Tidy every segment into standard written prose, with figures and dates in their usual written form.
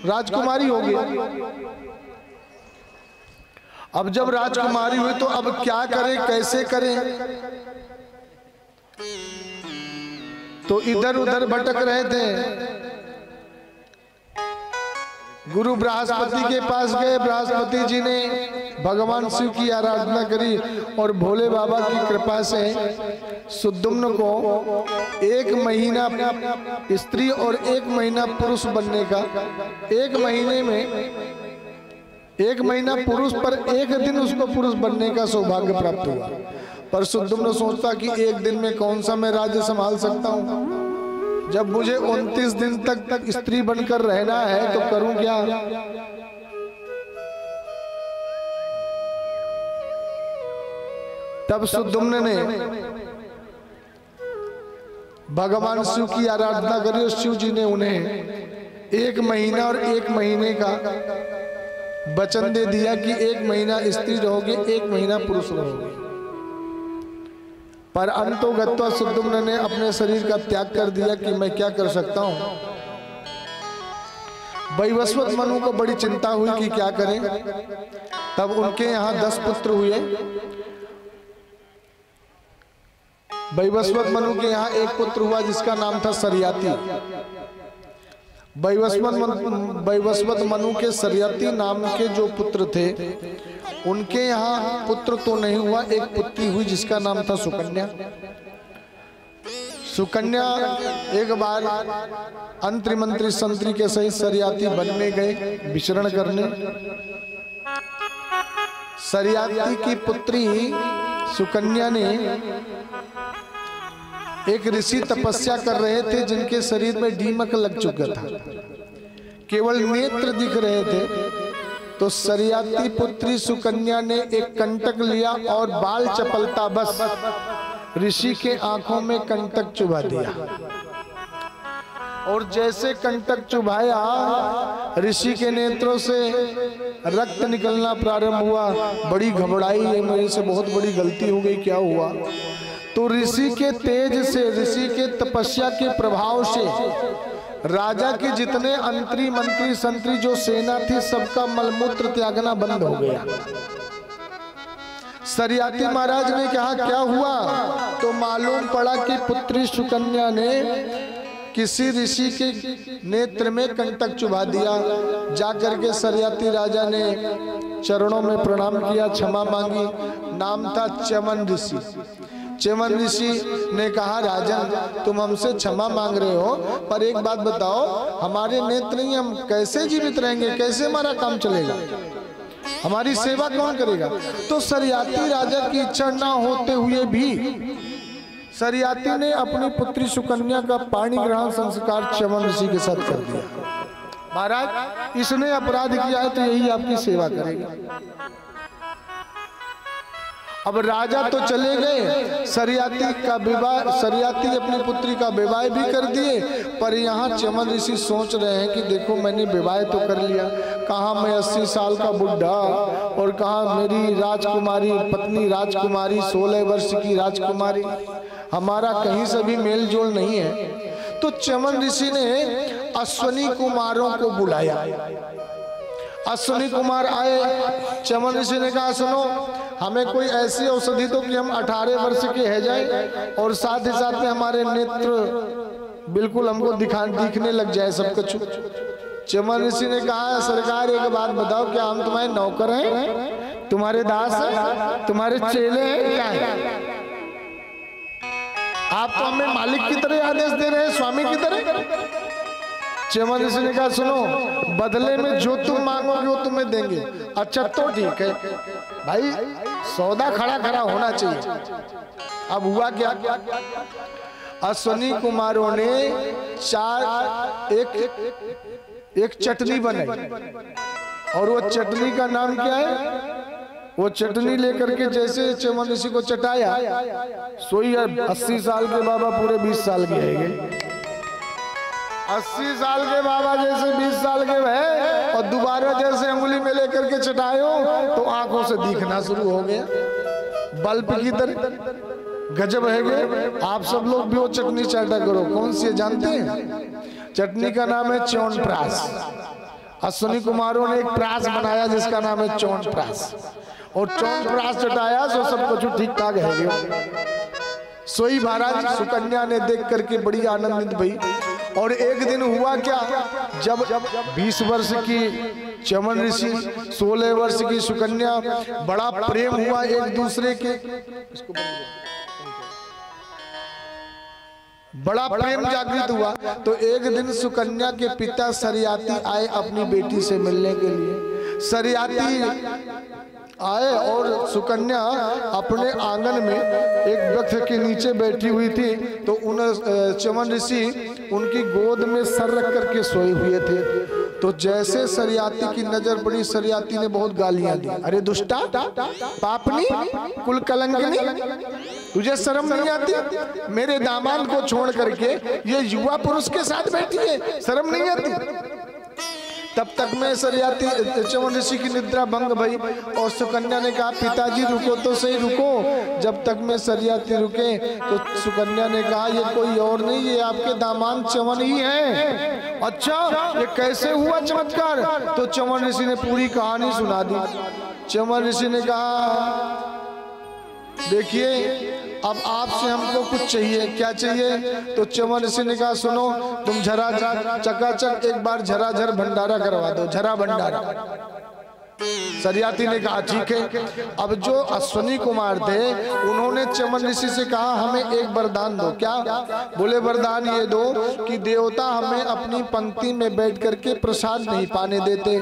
राजकुमारी हो गई। अब जब राजकुमारी हुई तो अब क्या करें, कैसे करें? तो इधर उधर भटक रहे थे। गुरु बृहस्पति के पास गए। बृहस्पति जी ने भगवान शिव की आराधना करी और भोले बाबा की कृपा से सुद्युम्न को 1 महीना स्त्री और 1 महीना पुरुष बनने का, 1 महीने में 1 महीना पुरुष पर 1 दिन उसको पुरुष बनने का सौभाग्य प्राप्त हुआ। पर सुद्युम्न सोचता कि 1 दिन में कौन सा मैं राज्य संभाल सकता हूँ, जब मुझे 29 दिन तक स्त्री बनकर रहना है तो करूं क्या? तब सुद्युम्न ने भगवान शिव की आराधना करी और शिव जी ने उन्हें 1 महीना और 1 महीने का वचन दे दिया कि 1 महीना स्त्री रहोगे, 1 महीना पुरुष रहोगे। पर अंतोगत्वा सुद्युम्न ने अपने शरीर का त्याग कर दिया कि मैं क्या कर सकता हूं। वैवस्वत मनु को बड़ी चिंता हुई कि क्या करें। तब उनके यहाँ 10 पुत्र हुए। वैवस्वत मनु के यहाँ 1 पुत्र हुआ जिसका नाम था सरियाती। वैवस्वत मनु के सरियाती नाम के जो पुत्र थे उनके यहाँ पुत्र तो नहीं हुआ, 1 पुत्री हुई जिसका नाम था सुकन्या। सुकन्या एक बार अंतरी मंत्री संतरी के सहित सरियाती वन में गए विचरण करने। सरियाती की पुत्री सुकन्या ने एक ऋषि तपस्या कर रहे थे जिनके शरीर में दीमक लग चुका था, केवल नेत्र दिख रहे थे। तो सरियाती पुत्री सुकन्या ने एक कंटक लिया और बाल चपलता बस ऋषि के आंखों में कंटक चुभा दिया। और जैसे कंटक चुभाया ऋषि के नेत्रों से रक्त निकलना प्रारंभ हुआ। बड़ी घबराई, ये मेरे से बहुत बड़ी गलती हो गई, क्या हुआ? तो ऋषि के तेज से, ऋषि के तपस्या के प्रभाव से राजा के जितने अंतरी मंत्री संतरी जो सेना थी सबका मलमूत्र त्यागना बंद हो गया। सरियाती महाराज ने कहा क्या हुआ? तो मालूम पड़ा कि पुत्री सुकन्या ने किसी ऋषि के नेत्र में कंटक चुभा दिया। जाकर के सरियाती राजा ने चरणों में प्रणाम किया, क्षमा मांगी। नाम था च्यवन ऋषि। च्यवन ऋषि ने कहा राजन तुम हमसे क्षमा मांग रहे हो, पर एक बात बताओ, हमारे नेत्र नहीं, हम कैसे जीवित रहेंगे, कैसे हमारा काम चलेगा, हमारी सेवा कौन करेगा? तो सरियाती राजा की इच्छा ना होते हुए भी सरियाती ने अपनी पुत्री सुकन्या का पाणी ग्रहण संस्कार च्यवन ऋषि के साथ कर दिया। महाराज इसने अपराध किया है तो यही आपकी सेवा करेगा। अब राजा तो चले गए, सरियाती का विवाह, सरियाती अपनी पुत्री का विवाह भी कर दिए। पर यहाँ च्यवन ऋषि सोच रहे हैं कि देखो मैंने विवाह तो कर लिया, कहाँ मैं 80 साल का बुढ़ा और कहाँ मेरी राजकुमारी पत्नी राजकुमारी 16 वर्ष की राजकुमारी, हमारा कहीं से भी मेल जोल नहीं है। तो च्यवन ऋषि ने अश्वनी कुमारों को बुलाया। अश्वनी कुमार आए। च्यवन ऋषि ने कहा सुनो, हमें कोई ऐसी औषधि दो कि हम 18 वर्ष के है जाए और साथ ही साथ में हमारे नेत्र बिल्कुल हमको दिखने लग जाए सब कुछ। च्यवन ऋषि ने कहा सरकार एक बात बताओ, क्या हम तुम्हारे नौकर हैं, तुम्हारे दास हैं, तुम्हारे चेले हैं, क्या है? आप तो हमें मालिक की तरह आदेश दे रहे हैं, स्वामी की तरह। च्यवन ऋषि ने कहा सुनो, बदले में जो तुम मांगोगे वो तुम्हें देंगे। अच्छा तो ठीक है भाई, सौदा खड़ा खड़ा होना चाहिए। अब हुआ क्या? अश्वनी कुमारों ने एक चटनी बनाई और वो चटनी का नाम क्या है? वो चटनी लेकर के जैसे च्यवन ऋषि को चटाया, सोई 80 साल के बाबा पूरे 20 साल के हैं। 80 साल के बाबा जैसे 20 साल के भय और दोबारा जैसे अंगुली में लेकर के चटायो तो आंखों से दिखना शुरू हो गया, बल्ब की तरह। गजब है गे। आप सब लोग भी वो चटनी चाटा करो, कौन सी है जानते हैं? चटनी का नाम है च्यवनप्राश। अश्विनी कुमारों ने एक प्राश बनाया जिसका नाम है च्यवनप्राश, और च्यवनप्राश चटाया तो सब कुछ ठीक ठाक है। सोई महाराज सुकन्या ने देख करके बड़ी आनंदित भई। और एक दिन हुआ क्या, जब 20 वर्ष की चमन ऋषि, 16 वर्ष की सुकन्या, बड़ा प्रेम हुआ एक दूसरे के, बड़ा प्रेम जागृत हुआ। तो एक दिन सुकन्या के पिता सरियाती आए अपनी बेटी से मिलने के लिए। सरियाती आए और सुकन्या अपने आंगन में एक वृक्ष के नीचे बैठी हुई थी, तो उन चमन ऋषि उनकी गोद में सर रख करके सोए हुए थे। तो जैसे सरियाती की नजर पड़ी, सरियाती ने बहुत गालियां दी। अरे दुष्टा, पापनी, कुल कलंकनी, तुझे शर्म नहीं आती? मेरे दामाद को छोड़ करके ये युवा पुरुष के साथ बैठी है, शर्म नहीं आती? तब तक में सरियाती चमन ऋषि की निद्रा भंग भई और सुकन्या ने कहा पिताजी रुको तो सही, रुको। जब तक में सरियाती रुके तो सुकन्या ने कहा ये कोई और नहीं, ये आपके दामाद चमन ही हैं। अच्छा, ये कैसे हुआ चमत्कार? तो चमन ऋषि ने पूरी कहानी सुना दी। चमन ऋषि ने कहा देखिए अब आपसे हमको कुछ चाहिए। क्या चाहिए? तो चमन ऋषि ने कहा सुनो, तुम झरा चकाचक एक बार झराझर भंडारा करवा दो, झरा भंडारा। सरियाती ने कहा ठीक है। अब जो अश्विनी कुमार थे उन्होंने चमन ऋषि से कहा हमें एक वरदान दो। क्या? बोले वरदान ये दो कि देवता हमें अपनी पंक्ति में बैठ करके प्रसाद नहीं पाने देते,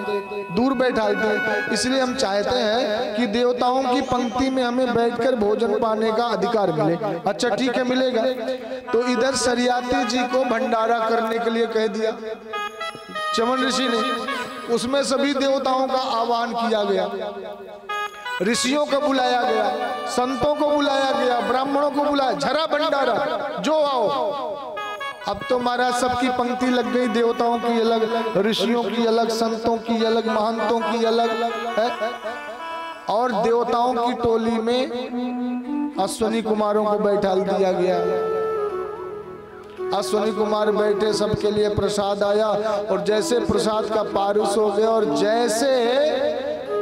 दूर बैठाते, इसलिए हम चाहते हैं कि देवताओं की पंक्ति में हमें बैठकर भोजन पाने का अधिकार मिले। अच्छा ठीक है, मिलेगा। तो इधर सरियाती जी को भंडारा करने के लिए कह दिया चमन ऋषि ने। उसमें सभी देवताओं का आह्वान किया गया, ऋषियों को बुलाया गया, संतों को बुलाया गया, ब्राह्मणों को बुलाया, झरा भंडारा, जो आओ। अब तो महाराज सबकी पंक्ति लग गई, देवताओं की अलग, ऋषियों की अलग, संतों की अलग, महंतों की अलग है। और देवताओं की टोली में अश्विनी कुमारों को बैठा दिया गया। अश्विनी कुमार बैठे, सबके लिए प्रसाद आया और जैसे प्रसाद का पारुष हो गया और जैसे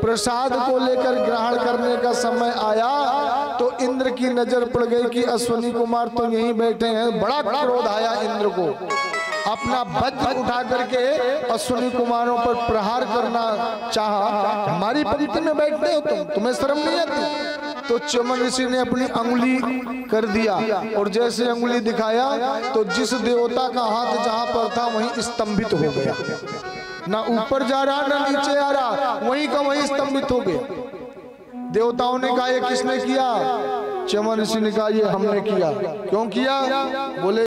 प्रसाद को लेकर ग्रहण करने का समय आया तो इंद्र की नजर पड़ गई कि अश्विनी कुमार तो यहीं बैठे हैं। बड़ा क्रोध आया इंद्र को, अपना वज्र उठा करके अश्विनी कुमारों पर प्रहार करना चाहा। हमारी पंक्ति में बैठते हो तुम, तुम्हें शर्म नहीं आती? तो चमन ऋषि ने अपनी अंगुली कर दिया और जैसे अंगुली दिखाया तो जिस देवता का हाथ जहां पर था वहीं स्तंभित हो गया, ना ऊपर जा रहा ना नीचे आ रहा, वहीं का वहीं स्तंभित हो गया। देवताओं ने कहा ये किसने किया? चमन ऋषि ने कहा ये हमने किया। क्यों किया? बोले